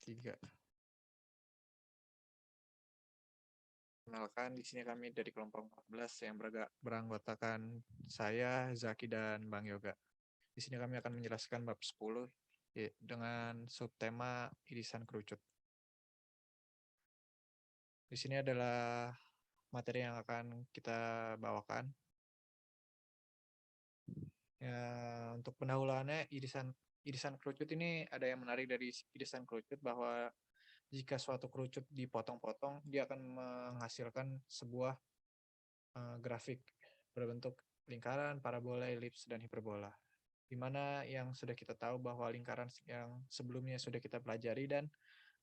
3. Kenalkan, di sini kami dari kelompok 14 yang beranggotakan saya, Zaki, dan Bang Yoga. Di sini kami akan menjelaskan bab 10 dengan subtema irisan kerucut. Di sini adalah materi yang akan kita bawakan. Ya, untuk pendahuluannya, irisan kerucut ini ada yang menarik dari irisan kerucut bahwa jika suatu kerucut dipotong-potong, dia akan menghasilkan sebuah grafik berbentuk lingkaran, parabola, elips, dan hiperbola. Di mana yang sudah kita tahu bahwa lingkaran yang sebelumnya sudah kita pelajari dan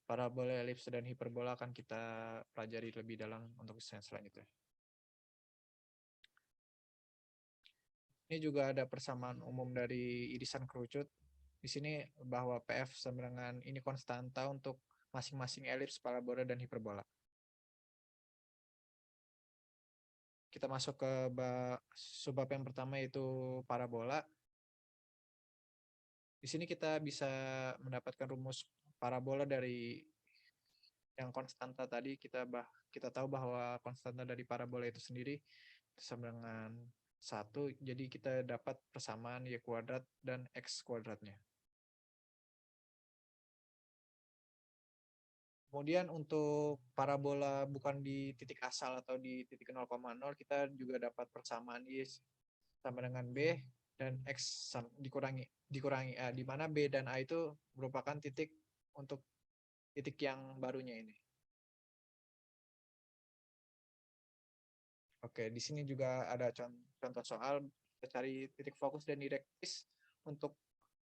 parabola, elips, dan hiperbola akan kita pelajari lebih dalam untuk desain selanjutnya. Ini juga ada persamaan umum dari irisan kerucut. Di sini bahwa PF sama dengan ini konstanta untuk masing-masing elips, parabola, dan hiperbola. Kita masuk ke subbab yang pertama, yaitu parabola. Di sini kita bisa mendapatkan rumus parabola dari yang konstanta tadi. Kita tahu bahwa konstanta dari parabola itu sendiri sama dengan 1, jadi kita dapat persamaan y kuadrat dan x kuadratnya. Kemudian untuk parabola bukan di titik asal atau di titik 0,0, kita juga dapat persamaan y sama dengan b dan x dikurangi a, di mana b dan a itu merupakan titik untuk titik yang barunya ini. Oke, di sini juga ada contoh soal. Kita cari titik fokus dan direktris untuk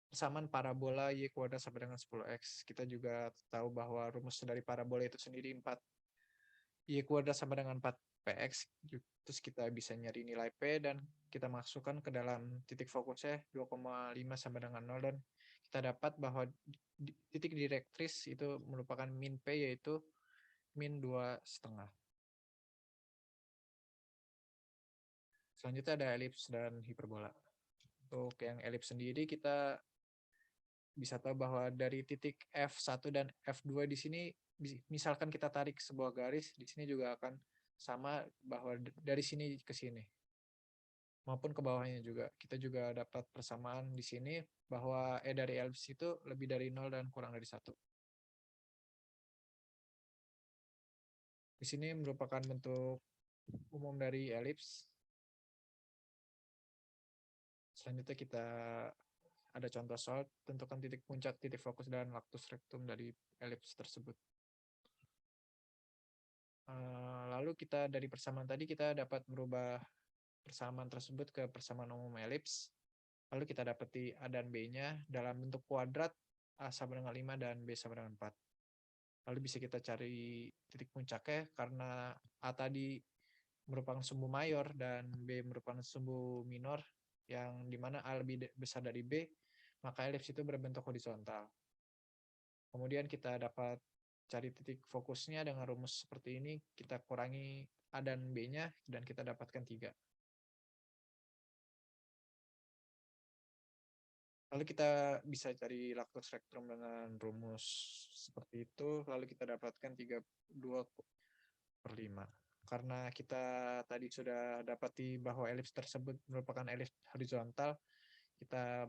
persamaan parabola y kuadrat sama dengan 10x. Kita juga tahu bahwa rumus dari parabola itu sendiri 4 y kuadrat sama dengan 4px. Terus kita bisa nyari nilai p dan kita masukkan ke dalam titik fokusnya 2,5 sama dengan 0, dan kita dapat bahwa titik direktris itu merupakan min p, yaitu min 2,5. Selanjutnya ada elips dan hiperbola. Untuk yang elips sendiri, kita bisa tahu bahwa dari titik F1 dan F2 di sini, misalkan kita tarik sebuah garis, di sini juga akan sama bahwa dari sini ke sini. Maupun ke bawahnya juga. Kita juga dapat persamaan di sini bahwa E dari elips itu lebih dari 0 dan kurang dari 1. Di sini merupakan bentuk umum dari elips. Selanjutnya kita ada contoh soal, tentukan titik puncak, titik fokus, dan lactus rectum dari elips tersebut. Lalu kita dari persamaan tadi kita dapat merubah persamaan tersebut ke persamaan umum elips. Lalu kita dapati A dan B-nya dalam bentuk kuadrat, A sama dengan 5 dan B sama dengan 4. Lalu bisa kita cari titik puncaknya karena A tadi merupakan sumbu mayor dan B merupakan sumbu minor, yang dimana A lebih besar dari B, maka elips itu berbentuk horizontal. Kemudian kita dapat cari titik fokusnya dengan rumus seperti ini. Kita kurangi A dan B-nya dan kita dapatkan 3. Lalu kita bisa cari lactus rectum dengan rumus seperti itu. Lalu kita dapatkan 32/5. Karena kita tadi sudah dapati bahwa elips tersebut merupakan elips horizontal, kita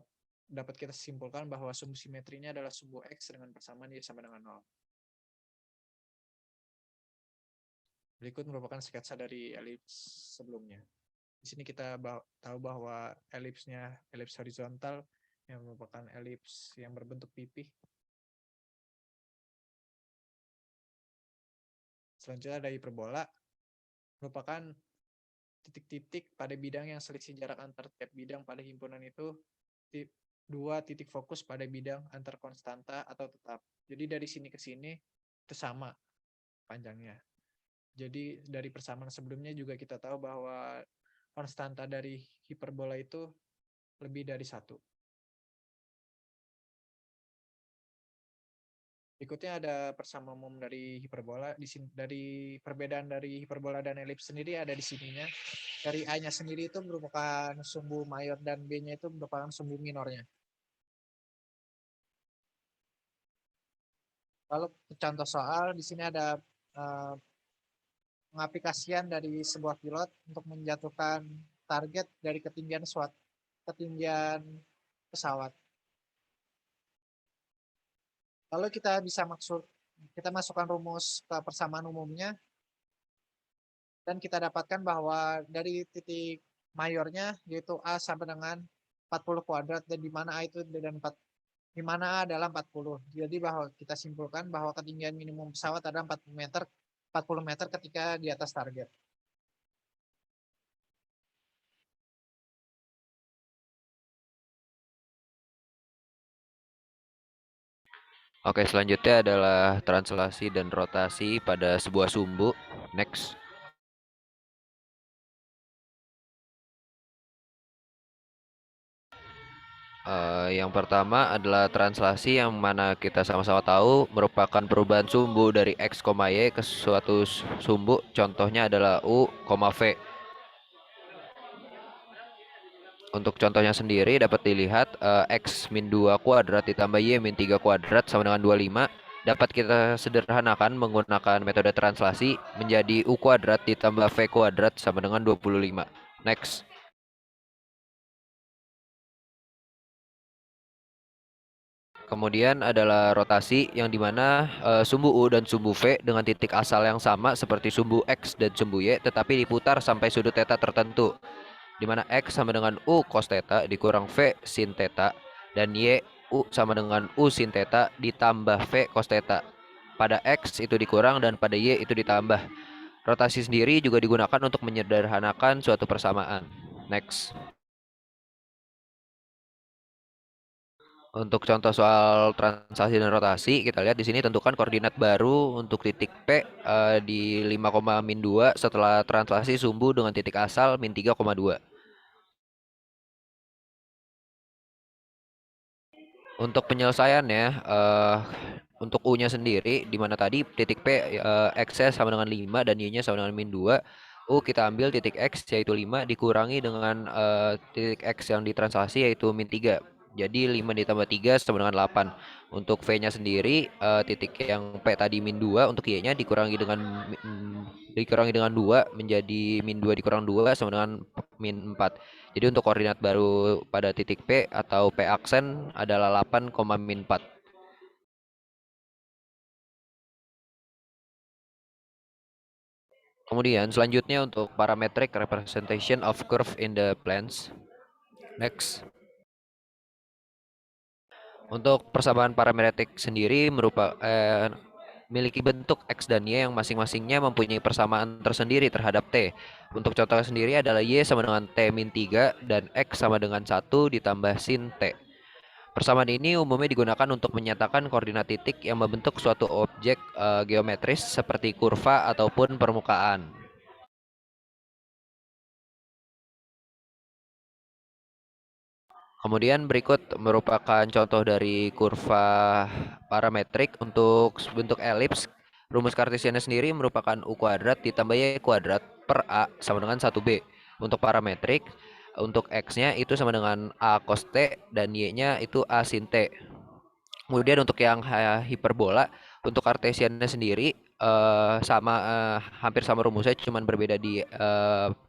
simpulkan bahwa sumbu simetrinya adalah sumbu X dengan persamaan Y sama dengan 0. Berikut merupakan sketsa dari elips sebelumnya. Di sini kita tahu bahwa elipsnya elips horizontal yang merupakan elips yang berbentuk pipih. Selanjutnya ada hiperbola, merupakan titik-titik pada bidang yang selisih jarak antar tiap bidang pada himpunan itu 2 titik fokus pada bidang antar konstanta atau tetap. Jadi dari sini ke sini itu sama panjangnya. Jadi dari persamaan sebelumnya juga kita tahu bahwa konstanta dari hiperbola itu lebih dari 1. Berikutnya ada persamaan umum dari hiperbola. Di sini, dari perbedaan dari hiperbola dan elips sendiri ada di sininya. Dari A-nya sendiri itu merupakan sumbu mayor dan B-nya itu merupakan sumbu minornya. Lalu contoh soal di sini ada pengaplikasian dari sebuah pilot untuk menjatuhkan target dari ketinggian pesawat. Lalu kita masukkan rumus ke persamaan umumnya dan kita dapatkan bahwa dari titik mayornya yaitu A sampai dengan 40 kuadrat dan di mana A itu dan 4 di mana A adalah 40. Jadi bahwa kita simpulkan bahwa ketinggian minimum pesawat adalah 40 meter ketika di atas target. Oke, selanjutnya adalah translasi dan rotasi pada sebuah sumbu. Next. Yang pertama adalah translasi yang mana kita sama-sama tahu merupakan perubahan sumbu dari X, Y ke suatu sumbu. Contohnya adalah U, V. Untuk contohnya sendiri dapat dilihat X min 2 kuadrat ditambah Y min 3 kuadrat sama dengan 25. Dapat kita sederhanakan menggunakan metode translasi menjadi U kuadrat ditambah V kuadrat sama dengan 25. Next. Kemudian adalah rotasi yang dimana sumbu U dan sumbu V dengan titik asal yang sama seperti sumbu X dan sumbu Y tetapi diputar sampai sudut theta tertentu, di mana X sama dengan U cos theta dikurang V sin theta dan Y U sama dengan U sin theta ditambah V cos theta. Pada X itu dikurang dan pada Y itu ditambah. Rotasi sendiri juga digunakan untuk menyederhanakan suatu persamaan. Next. Untuk contoh soal translasi dan rotasi, kita lihat di sini tentukan koordinat baru untuk titik P di 5,-2 setelah translasi sumbu dengan titik asal min 3,2. Untuk penyelesaiannya, untuk U-nya sendiri, di mana tadi titik P X-nya sama dengan 5 dan Y-nya sama dengan min 2. U kita ambil titik X yaitu 5 dikurangi dengan titik X yang ditranslasi yaitu min 3. Jadi 5 ditambah 3 sama dengan 8. Untuk V-nya sendiri titik yang P tadi min 2 untuk Y-nya dikurangi dengan 2 menjadi min 2 dikurang 2 sama dengan min 4. Jadi untuk koordinat baru pada titik P atau P aksen adalah 8, min 4. Kemudian selanjutnya untuk parametric representation of curve in the planes. Next. Untuk persamaan parametrik sendiri memiliki bentuk X dan Y yang masing-masingnya mempunyai persamaan tersendiri terhadap T. Untuk contohnya sendiri adalah Y sama dengan T min 3 dan X sama dengan 1 ditambah sin T. Persamaan ini umumnya digunakan untuk menyatakan koordinat titik yang membentuk suatu objek geometris seperti kurva ataupun permukaan. Kemudian berikut merupakan contoh dari kurva parametrik untuk bentuk elips. Rumus kartesiannya sendiri merupakan U kuadrat ditambah Y kuadrat per A sama dengan 1B. Untuk parametrik, untuk X-nya itu sama dengan A cos T dan Y-nya itu A sin T. Kemudian untuk yang hiperbola, untuk kartesiannya sendiri hampir sama rumusnya, cuman berbeda di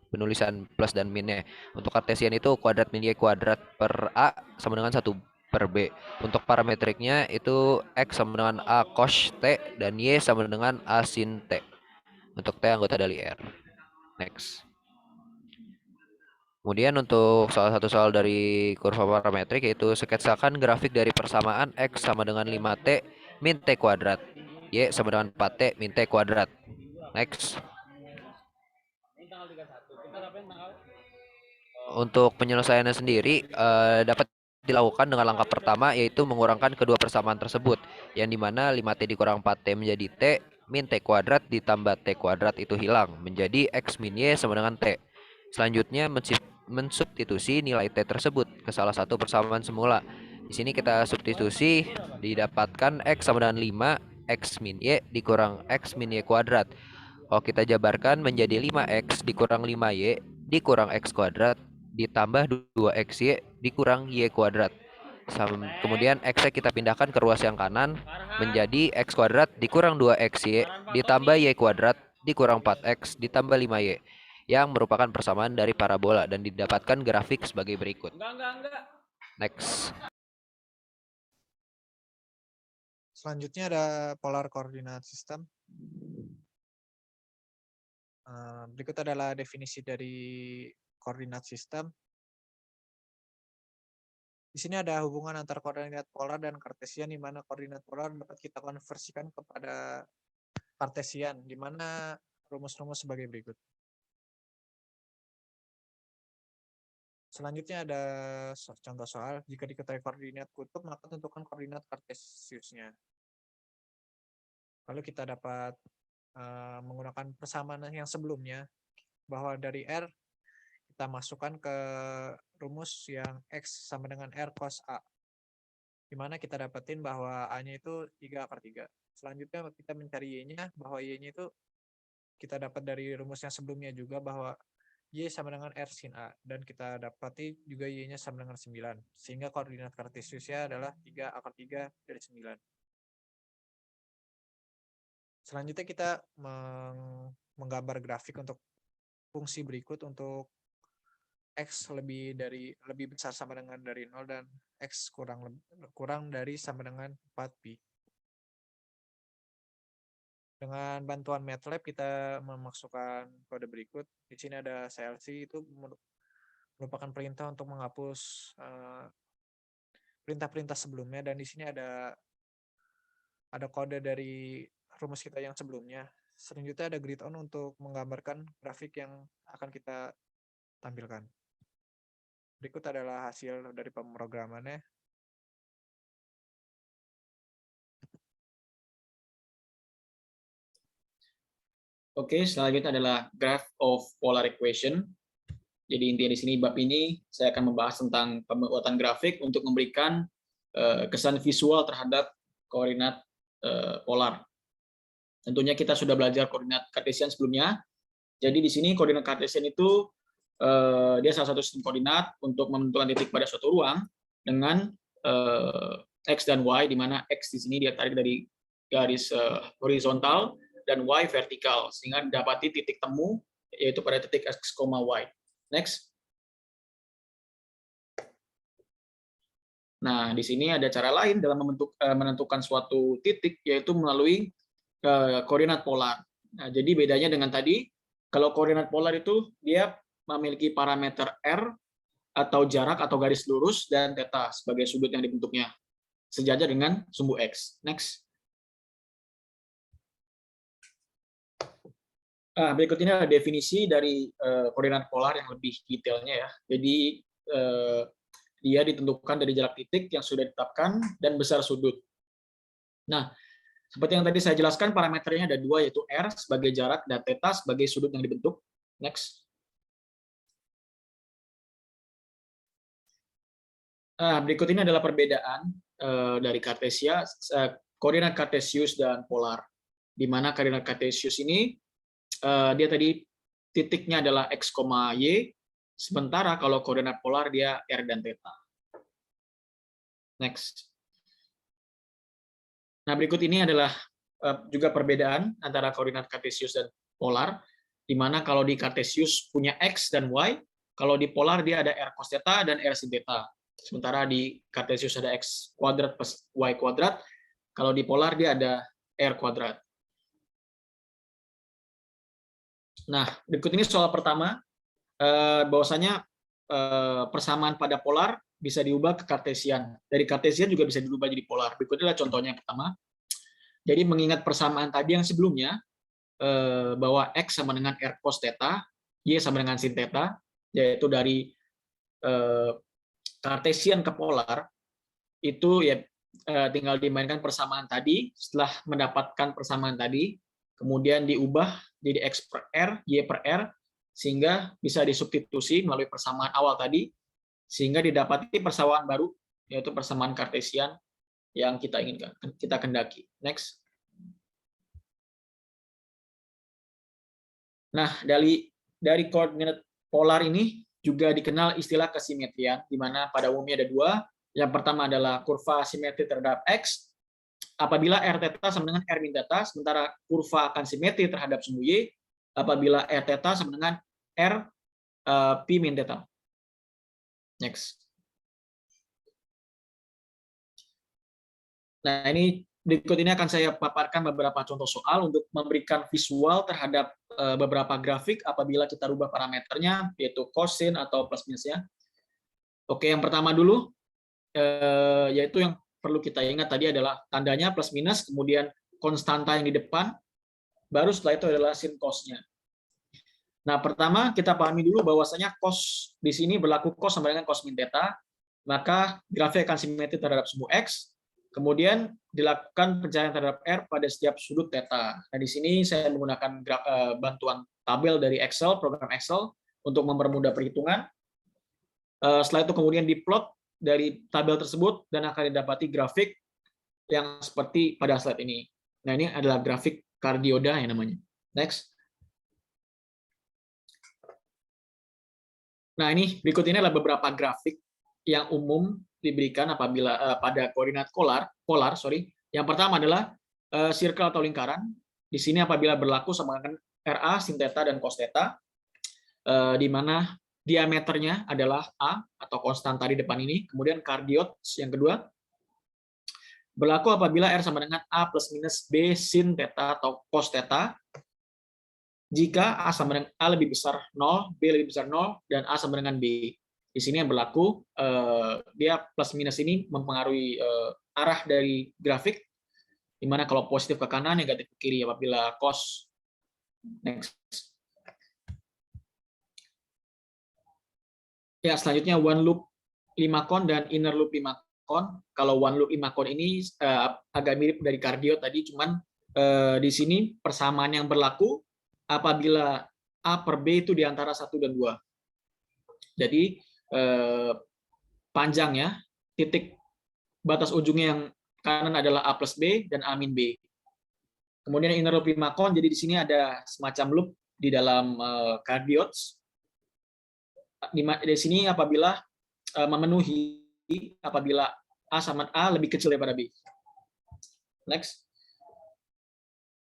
penulisan plus dan minnya. Untuk kartesian itu kuadrat min Y kuadrat per A sama dengan 1 per B. Untuk parametriknya itu X sama dengan A cos T dan Y sama dengan A sin T. Untuk T anggota dari R. Next. Kemudian untuk salah satu soal dari kurva parametrik yaitu sketsakan grafik dari persamaan X sama dengan 5T min T kuadrat. Y sama dengan 4T min T kuadrat. Next. Untuk penyelesaiannya sendiri dapat dilakukan dengan langkah pertama yaitu mengurangkan kedua persamaan tersebut. Yang dimana 5T dikurang 4T menjadi T min T kuadrat ditambah T kuadrat itu hilang. Menjadi X min Y sama dengan T. Selanjutnya mensubstitusi nilai T tersebut ke salah satu persamaan semula. Di sini kita substitusi didapatkan X sama dengan 5, X min Y dikurang X min Y kuadrat. Kalau kita jabarkan menjadi 5X dikurang 5Y dikurang X kuadrat ditambah 2XY dikurang Y kuadrat. Kemudian X-nya kita pindahkan ke ruas yang kanan menjadi X kuadrat dikurang 2XY ditambah Y kuadrat dikurang 4X ditambah 5Y yang merupakan persamaan dari parabola dan didapatkan grafik sebagai berikut. Next. Selanjutnya ada polar coordinate system. Berikut adalah definisi dari koordinat sistem. Di sini ada hubungan antara koordinat polar dan kartesian, di mana koordinat polar dapat kita konversikan kepada kartesian, di mana rumus-rumus sebagai berikut. Selanjutnya ada contoh soal, jika diketahui koordinat kutub, maka tentukan koordinat kartesiusnya. Lalu kita dapat menggunakan persamaan yang sebelumnya, bahwa dari R kita masukkan ke rumus yang X sama dengan R cos A, di mana kita dapetin bahwa A-nya itu 3/3. Selanjutnya kita mencari Y-nya, bahwa Y-nya itu kita dapat dari rumus yang sebelumnya juga, bahwa Y sama dengan R sin A, dan kita dapati juga Y-nya sama dengan 9, sehingga koordinat kartesiusnya adalah 3/3 dari 9. Selanjutnya kita menggambar grafik untuk fungsi berikut untuk X lebih besar sama dengan dari 0 dan X kurang dari sama dengan 4pi. Dengan bantuan MATLAB kita memasukkan kode berikut. Di sini ada CLC, itu merupakan perintah untuk menghapus perintah-perintah sebelumnya, dan di sini ada kode dari rumus kita yang sebelumnya. Selanjutnya ada grid on untuk menggambarkan grafik yang akan kita tampilkan. Berikut adalah hasil dari pemrogramannya. Oke, selanjutnya adalah graph of polar equation. Jadi intinya di sini bab ini saya akan membahas tentang pembuatan grafik untuk memberikan kesan visual terhadap koordinat polar. Tentunya kita sudah belajar koordinat kartesian sebelumnya. Jadi di sini koordinat kartesian itu dia salah satu sistem koordinat untuk menentukan titik pada suatu ruang dengan X dan Y, di mana X di sini dia tarik dari garis horizontal dan Y vertikal, sehingga didapati titik temu yaitu pada titik X, Y. Next. Nah, di sini ada cara lain dalam menentukan suatu titik, yaitu melalui koordinat polar. Nah, jadi bedanya dengan tadi, kalau koordinat polar itu dia memiliki parameter R atau jarak atau garis lurus dan theta sebagai sudut yang dibentuknya, sejajar dengan sumbu X. Next. Berikut ini adalah definisi dari koordinat polar yang lebih detailnya ya. Jadi dia ditentukan dari jarak titik yang sudah ditetapkan dan besar sudut. Nah, seperti yang tadi saya jelaskan, parameternya ada dua, yaitu R sebagai jarak dan theta sebagai sudut yang dibentuk. Next. Berikut ini adalah perbedaan dari koordinat kartesius dan polar. Di mana koordinat kartesius ini dia tadi titiknya adalah X, Y, sementara kalau koordinat polar dia R dan theta. Next. Nah, berikut ini adalah juga perbedaan antara koordinat kartesius dan polar, di mana kalau di kartesius punya X dan Y, kalau di polar dia ada R cos theta dan R sin theta. Sementara di kartesius ada X kuadrat plus Y kuadrat, kalau di polar dia ada R kuadrat. Nah, berikut ini soal pertama, bahwasanya persamaan pada polar bisa diubah ke kartesian. Dari kartesian juga bisa diubah jadi polar. Berikut adalah contohnya yang pertama. Jadi mengingat persamaan tadi yang sebelumnya, bahwa X sama dengan R cos theta, Y sama dengan sin theta, yaitu dari kartesian ke polar, itu ya tinggal dimainkan persamaan tadi. Setelah mendapatkan persamaan tadi, kemudian diubah jadi X per R, Y per R, sehingga bisa disubstitusi melalui persamaan awal tadi, sehingga didapati persamaan baru, yaitu persamaan kartesian yang kita inginkan, kita kendaki. Next. Nah, dari koordinat polar ini juga dikenal istilah kesimetrian, di mana pada umumnya ada dua, Yang pertama adalah kurva simetri terhadap X, apabila R theta sama dengan R min theta, sementara kurva akan simetri terhadap sumbu Y, apabila R theta sama dengan R pi min theta. Next. Nah, ini berikut ini akan saya paparkan beberapa contoh soal untuk memberikan visual terhadap beberapa grafik apabila kita rubah parameternya, yaitu kosin atau plus minusnya. Oke, yang pertama dulu, yaitu yang perlu kita ingat tadi adalah tandanya plus minus, kemudian konstanta yang di depan, baru setelah itu adalah sin cos-nya. Nah, pertama kita pahami dulu bahwasanya cos di sini berlaku cos sama dengan cos min theta, maka grafik akan simetri terhadap sumbu X, kemudian dilakukan pencarian terhadap R pada setiap sudut theta. Nah, di sini saya menggunakan bantuan tabel dari Excel, program Excel, untuk mempermudah perhitungan. Setelah itu kemudian diplot dari tabel tersebut dan akan didapati grafik yang seperti pada slide ini. Nah, ini adalah grafik kardioda yang namanya. Next. Nah, ini berikut ini adalah beberapa grafik yang umum diberikan apabila pada koordinat polar. Yang pertama adalah circle atau lingkaran. Di sini apabila berlaku sama dengan RA, sin theta, dan cos theta, di mana diameternya adalah A atau konstanta di depan ini, kemudian kardiot yang kedua berlaku apabila R sama dengan A plus minus B sin theta atau cos theta, jika A sama dengan A lebih besar 0, B lebih besar 0, dan A sama dengan B. Di sini yang berlaku, dia plus minus ini mempengaruhi arah dari grafik, di mana kalau positif ke kanan, negatif ke kiri apabila cos. Next. Ya, selanjutnya one loop 5 kon dan inner loop 5 kon. Kalau one loop 5 kon ini agak mirip dari kardio tadi, cuman di sini persamaan yang berlaku apabila A per B itu di antara 1 dan 2. Jadi panjangnya, titik batas ujungnya yang kanan adalah A plus B dan A min B. Kemudian inner loop 5 kon, jadi di sini ada semacam loop di dalam cardiots. Di sini apabila memenuhi apabila A sama A lebih kecil daripada B. Next.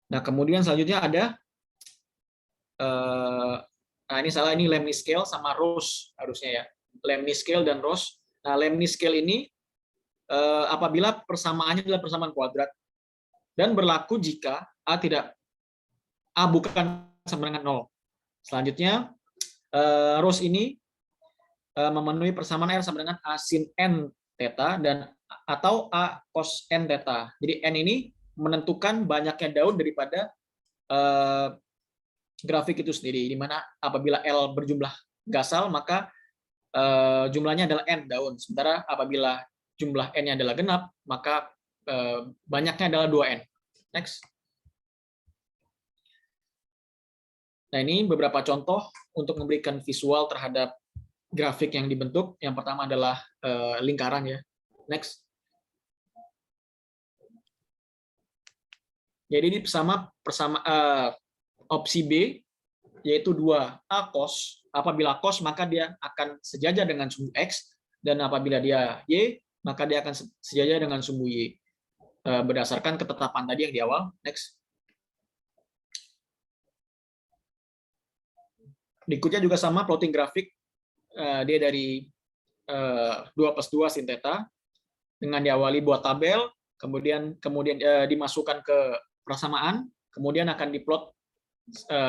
Nah, kemudian selanjutnya ada nah ini salah, ini Lemni scale sama Roche harusnya ya. Lemni scale dan Roche. Nah, Lemni scale ini apabila persamaannya adalah persamaan kuadrat dan berlaku jika A bukan sama dengan 0. Selanjutnya Roche ini memenuhi persamaan R sama dengan A sin N theta dan atau A cos N theta. Jadi N ini menentukan banyaknya daun daripada grafik itu sendiri, di mana apabila L berjumlah gasal maka jumlahnya adalah N daun, sementara apabila jumlah N-nya adalah genap maka banyaknya adalah 2N. Next. Nah, ini beberapa contoh untuk memberikan visual terhadap grafik yang dibentuk. Yang pertama adalah lingkaran ya. Next. Jadi ini persama opsi B yaitu 2A cos. Apabila cos maka dia akan sejajar dengan sumbu X, dan apabila dia Y maka dia akan sejajar dengan sumbu Y. Berdasarkan ketetapan tadi yang di awal. Next. Berikutnya juga sama, plotting grafik. Dia dari 2+2 sin theta dengan diawali buat tabel, kemudian dimasukkan ke persamaan, kemudian akan diplot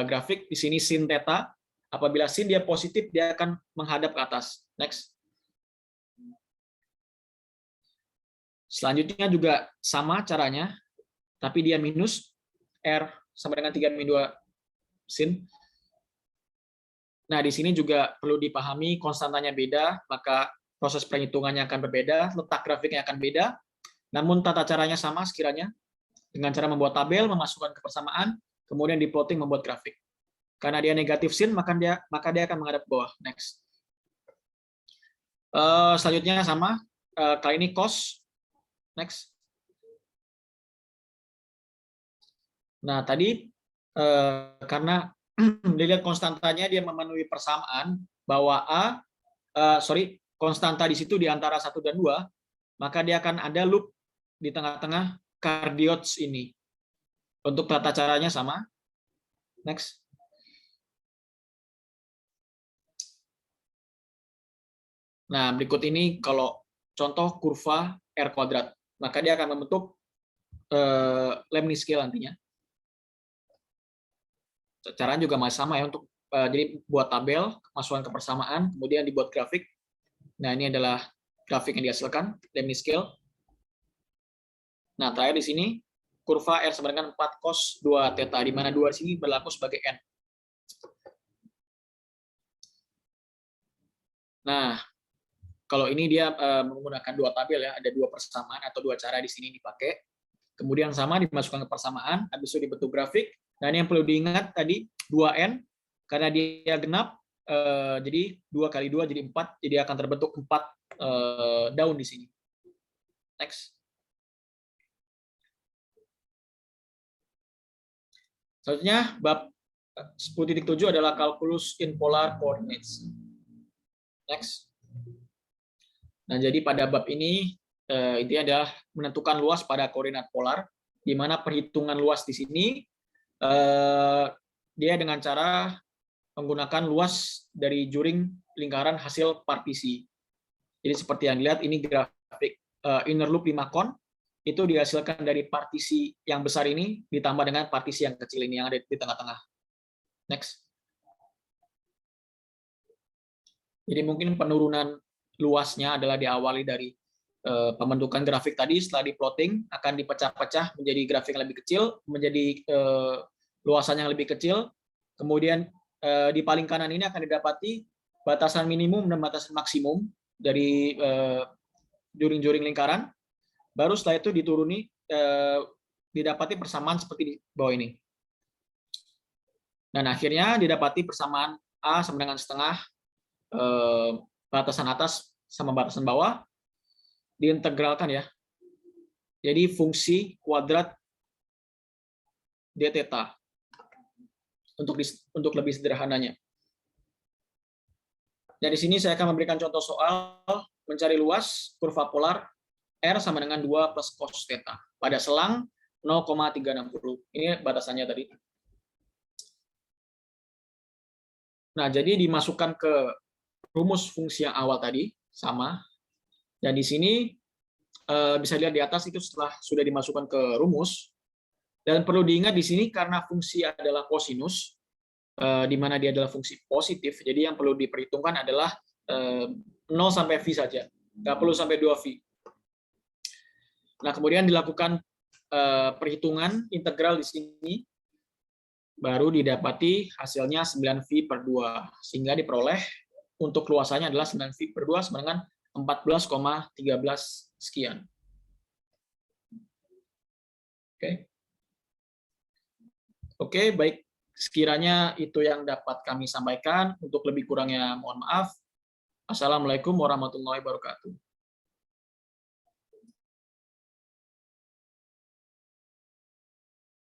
grafik. Di sini sin theta, apabila sin dia positif dia akan menghadap ke atas. Next. Selanjutnya juga sama caranya, tapi dia minus R sama dengan 3-2 sin. Nah, di sini juga perlu dipahami konstantanya beda, maka proses perhitungannya akan berbeda, letak grafiknya akan beda, namun tata caranya sama sekiranya, dengan cara membuat tabel, memasukkan ke persamaan, kemudian di plotting membuat grafik. Karena dia negatif sin, maka dia akan menghadap ke bawah. Next. Selanjutnya sama, kali ini cos. Next. Nah, tadi karena dilihat konstantanya dia memenuhi persamaan bahwa konstanta di situ di antara 1 dan 2, maka dia akan ada loop di tengah-tengah cardioids ini. Untuk tata caranya sama. Next. Nah, berikut ini kalau contoh kurva R kuadrat, maka dia akan membentuk Lemni scale nantinya. Caranya juga masih sama ya, untuk jadi buat tabel, masukkan ke persamaan, kemudian dibuat grafik. Nah, ini adalah grafik yang dihasilkan, Lemni scale. Nah, terakhir di sini kurva R sama dengan 4 cos 2 theta, di mana 2 sini berlaku sebagai N. Nah, kalau ini dia menggunakan dua tabel ya, ada dua persamaan atau dua cara di sini dipakai. Kemudian sama dimasukkan ke persamaan, habis itu dibentuk grafik. Nah, ini yang perlu diingat tadi 2N, karena dia genap, jadi 2 kali 2 jadi 4, jadi akan terbentuk 4 daun di sini. Next. Selanjutnya, bab 10.7 adalah calculus in polar coordinates. Next. Nah, jadi pada bab ini intinya adalah menentukan luas pada koordinat polar, di mana perhitungan luas di sini dia dengan cara menggunakan luas dari juring lingkaran hasil partisi. Jadi seperti yang dilihat ini grafik inner loop 5 kon, itu dihasilkan dari partisi yang besar ini ditambah dengan partisi yang kecil ini yang ada di tengah-tengah. Next. Jadi mungkin penurunan luasnya adalah diawali dari pembentukan grafik tadi, setelah di-plotting akan dipecah-pecah menjadi grafik yang lebih kecil, menjadi luasan yang lebih kecil, kemudian di paling kanan ini akan didapati batasan minimum dan batasan maksimum dari juring-juring lingkaran, baru setelah itu dituruni, didapati persamaan seperti di bawah ini. Dan akhirnya didapati persamaan A sama dengan setengah batasan atas sama batasan bawah, diintegralkan ya. Jadi fungsi kuadrat d theta untuk lebih sederhananya. Dan di sini saya akan memberikan contoh soal mencari luas kurva polar R sama dengan 2 plus cos theta pada selang 0,360. Ini batasannya tadi. Nah, jadi dimasukkan ke rumus fungsi yang awal tadi sama. Dan di sini bisa dilihat di atas itu setelah sudah dimasukkan ke rumus. Dan perlu diingat di sini karena fungsi adalah kosinus, di mana dia adalah fungsi positif, jadi yang perlu diperhitungkan adalah 0 sampai V saja, nggak perlu sampai 2V. Nah, kemudian dilakukan perhitungan integral di sini, baru didapati hasilnya 9V per 2, sehingga diperoleh untuk luasannya adalah 9V per 2 sama dengan 14,13 sekian. Oke, baik. Sekiranya itu yang dapat kami sampaikan. Untuk lebih kurangnya mohon maaf. Assalamualaikum warahmatullahi wabarakatuh.